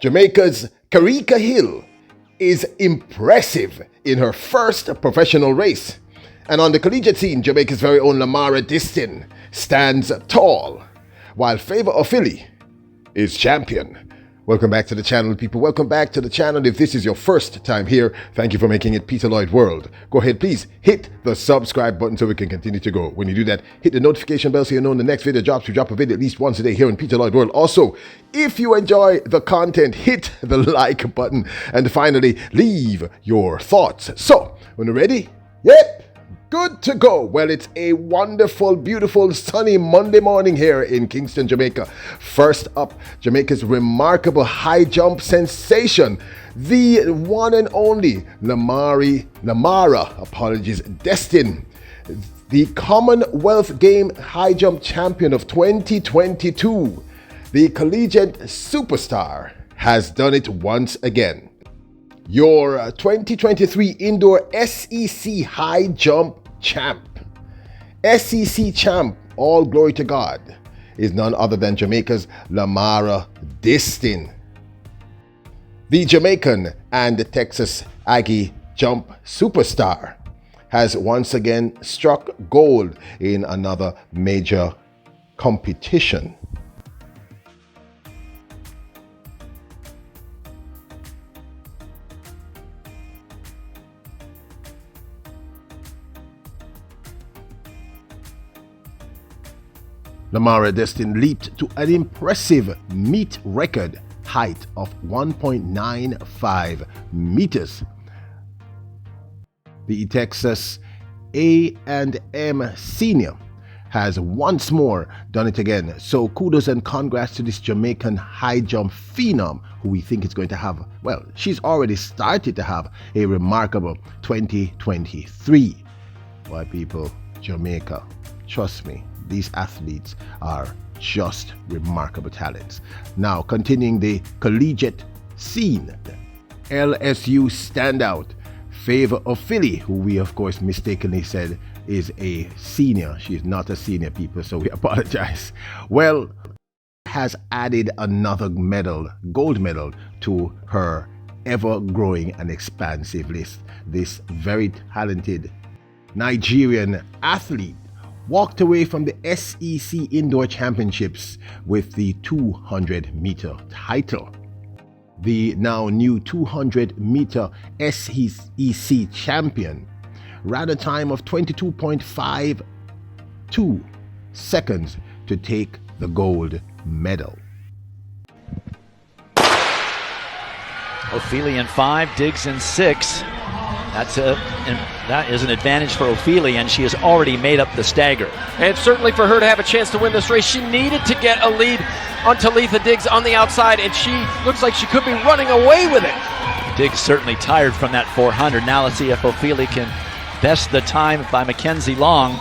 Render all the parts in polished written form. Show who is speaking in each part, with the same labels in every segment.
Speaker 1: Jamaica's Kerrica Hill is impressive in her first professional race. And on the collegiate scene, Jamaica's very own Lamara Distin stands tall, while Favour Ofili is champion. Welcome back to the channel, people. Welcome back to the channel. If this is your first time here, thank you for making it Peter Lloyd World. Go ahead, please hit the subscribe button so we can continue to go. When you do that, hit the notification bell so you know when the next video drops. We drop a video at least once a day here in Peter Lloyd World. Also, if you enjoy the content, hit the like button. And finally, leave your thoughts. So, when you're ready, yep, good to go. Well, it's a wonderful, beautiful, sunny Monday morning here in Kingston, Jamaica. First up, Jamaica's remarkable high jump sensation, the one and only Lamara Distin, the Commonwealth Game high jump champion of 2022. The collegiate superstar has done it once again. Your 2023 Indoor SEC High Jump Champ. SEC Champ, all glory to God, is none other than Jamaica's Lamara Distin. The Jamaican and the Texas Aggie Jump superstar has once again struck gold in another major competition. Lamara Distin leaped to an impressive meet record height of 1.95 meters. The Texas A&M senior has once more done it again. So kudos and congrats to this Jamaican high jump phenom who we think is going to have, well, she's already started to have a remarkable 2023. Why, people, Jamaica, trust me, these athletes are just remarkable talents. Now, continuing the collegiate scene, LSU standout Favour Ofili, who we of course mistakenly said is a senior. She's not a senior, people, so we apologize. Well, has added another medal, gold medal, to her ever-growing and expansive list. This very talented Nigerian athlete walked away from the SEC Indoor Championships with the 200-meter title. The now new 200-meter SEC champion ran a time of 22.52 seconds to take the gold medal.
Speaker 2: Ofili in 5, Diggs in 6. That is an advantage for Ofili, and she has already made up the stagger.
Speaker 3: And certainly for her to have a chance to win this race, she needed to get a lead on Talitha Diggs on the outside, and she looks like she could be running away with it.
Speaker 2: Diggs certainly tired from that 400. Now let's see if Ofili can best the time by Mackenzie Long.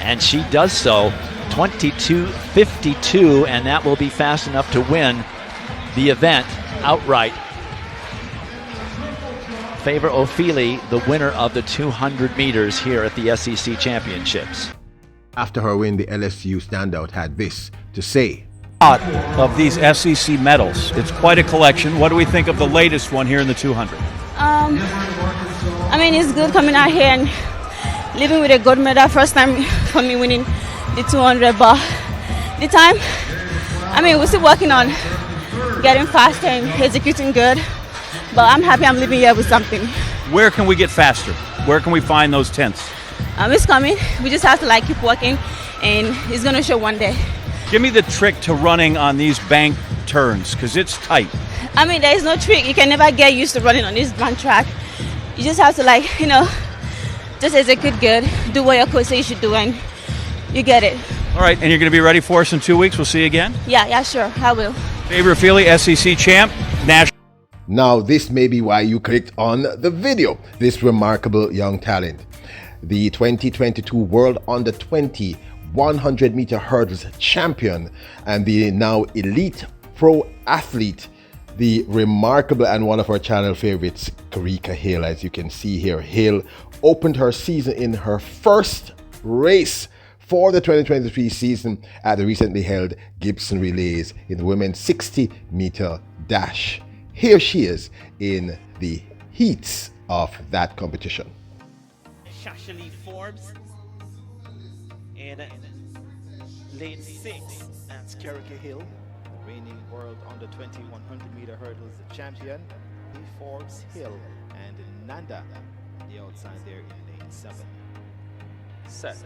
Speaker 2: And she does so, 22:52, and that will be fast enough to win the event outright. Favour Ofili, the winner of the 200 meters here at the SEC Championships.
Speaker 1: After her win, the LSU standout had this to say.
Speaker 4: Of these SEC medals, it's quite a collection. What do we think of the latest one here in the 200?
Speaker 5: I mean, it's good coming out here and living with a gold medal. First time for me winning the 200, but the time, I mean, we're still working on getting faster and executing good. But I'm happy I'm living here with something.
Speaker 4: Where can we get faster? Where can we find those tenths?
Speaker 5: It's coming. We just have to keep working, and it's gonna show one day.
Speaker 4: Give me the trick to running on these bank turns, because it's tight.
Speaker 5: I mean, there is no trick. You can never get used to running on this bank track. You just have to just execute good, do what your coach says you should do, and you get it.
Speaker 4: All right, and you're gonna be ready for us in 2 weeks. We'll see you again.
Speaker 5: Yeah, sure, I will.
Speaker 4: Favour Ofili, SEC champ, national.
Speaker 1: Now, this may be why you clicked on the video. This remarkable young talent, the 2022 World Under 20 100-meter hurdles champion and the now elite pro athlete, the remarkable and one of our channel favorites, Kerrica Hill. As you can see here, Hill opened her season in her first race for the 2023 season at the recently held Gibson Relays in the women's 60-meter dash. Here she is in the heats of that competition.
Speaker 6: Shashley Forbes in lane 6. That's Kerrica Hill, the reigning world under 20 100 meter hurdles champion. Forbes Hill and Nanda on the outside there in lane 7. Set.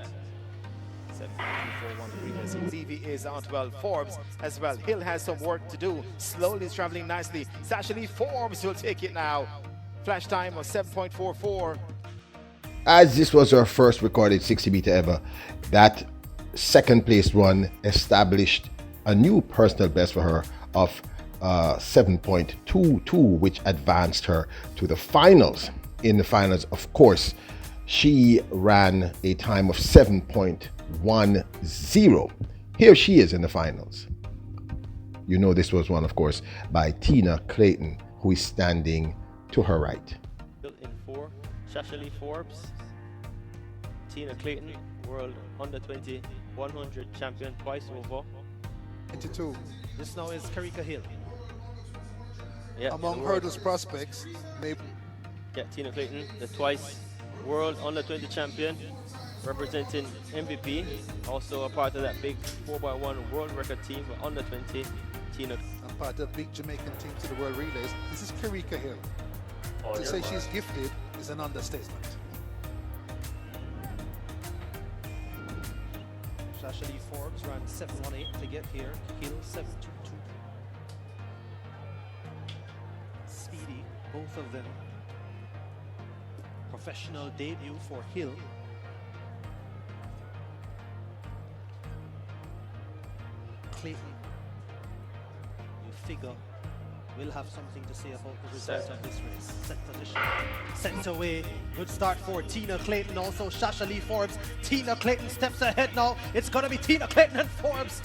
Speaker 6: 7.241 Levy is on 12. Forbes as well. Hill has some work to do. Slowly is traveling nicely. Shashley Forbes will take it now. Flash time of 7.44.
Speaker 1: As this was her first recorded 60 meter ever, that second place run established a new personal best for her of 7.22, which advanced her to the finals. In the finals, of course, she ran a time of 7.10. Here she is in the finals. You know this was won, of course, by Tina Clayton, who is standing to her right.
Speaker 7: In 4, Shashley Forbes, Tina Clayton, world under 20 100 champion twice over.
Speaker 8: 22.
Speaker 6: This now is Kerrica Hill.
Speaker 7: Yeah,
Speaker 8: Among hurdles prospects,
Speaker 7: yeah, Tina Clayton, the twice world under 20 champion, representing MVP, also a part of that big 4x1 world record team for under 20. Tina.
Speaker 8: and part of the big Jamaican team to the World Relays. This is Kerrica Hill. To say she's gifted is an understatement.
Speaker 6: Shashley Forbes ran 7.18 to get here. Hill 7.22. Speedy, both of them. Professional debut for Hill. Clayton, you figure, will have something to say about the result of this race. Set position, sent away. Good start for Tina Clayton, also Shashley Forbes. Tina Clayton steps ahead now. It's going to be Tina Clayton and Forbes.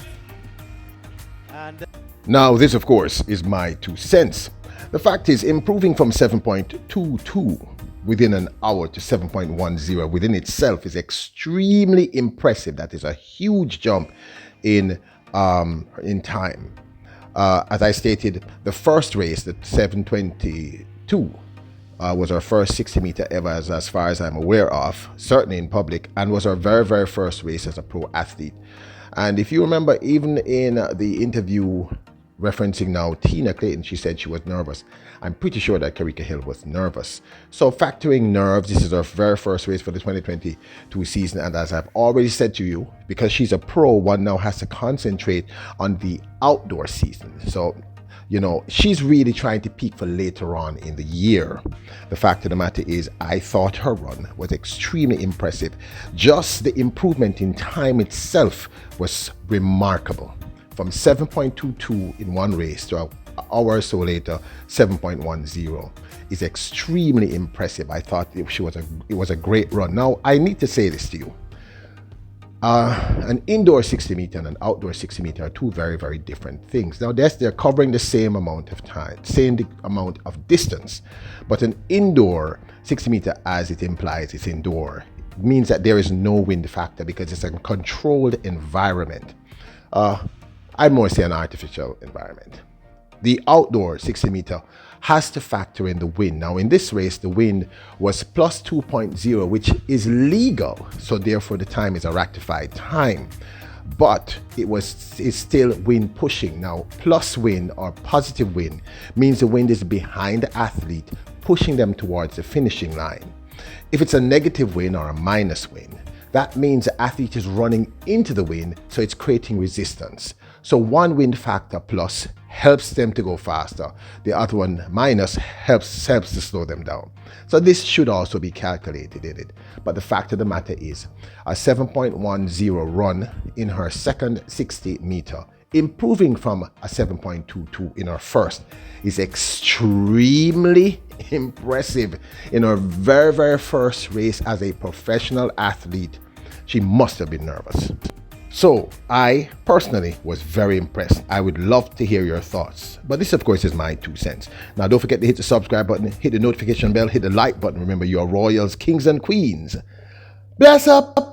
Speaker 6: And
Speaker 1: now, this, of course, is my 2 cents. The fact is, improving from 7.22 within an hour to 7.10 within itself is extremely impressive. That is a huge jump in time. As I stated, the first race, the 7.22, was our first 60 meter ever, as far as I'm aware of, certainly in public, and was our very, very first race as a pro athlete. And if you remember, even in the interview referencing now Tina Clayton, she said she was nervous. I'm pretty sure that Kerrica Hill was nervous. So factoring nerves, this is our very first race for the 2022 season. And as I've already said to you, because she's a pro, one now has to concentrate on the outdoor season. So, you know, she's really trying to peak for later on in the year. The fact of the matter is, I thought her run was extremely impressive. Just the improvement in time itself was remarkable. From 7.22 in one race to an hour or so later, 7.10 is extremely impressive. I thought it was a great run. Now, I need to say this to you. An indoor 60 meter and an outdoor 60 meter are two very, very different things. Now, they're covering the same amount of time, same amount of distance, but an indoor 60 meter, as it implies, it's indoor. It means that there is no wind factor because it's a controlled environment. I'd more say an artificial environment. The outdoor 60 meter has to factor in the wind. Now, in this race, the wind was plus 2.0, which is legal. So therefore, the time is a rectified time. But it's still wind pushing. Now, plus wind or positive wind means the wind is behind the athlete, pushing them towards the finishing line. If it's a negative wind or a minus wind, that means the athlete is running into the wind, so it's creating resistance. So one wind factor plus helps them to go faster. The other one minus helps to slow them down. So this should also be calculated in it. But the fact of the matter is, a 7.10 run in her second 60 meter, improving from a 7.22 in her first, is extremely impressive. In her very, very first race as a professional athlete, she must have been nervous. So I personally was very impressed. I would love to hear your thoughts. But this, of course, is my 2 cents. Now, don't forget to hit the subscribe button, hit the notification bell, hit the like button. Remember, you are royals, kings, and queens. Bless up!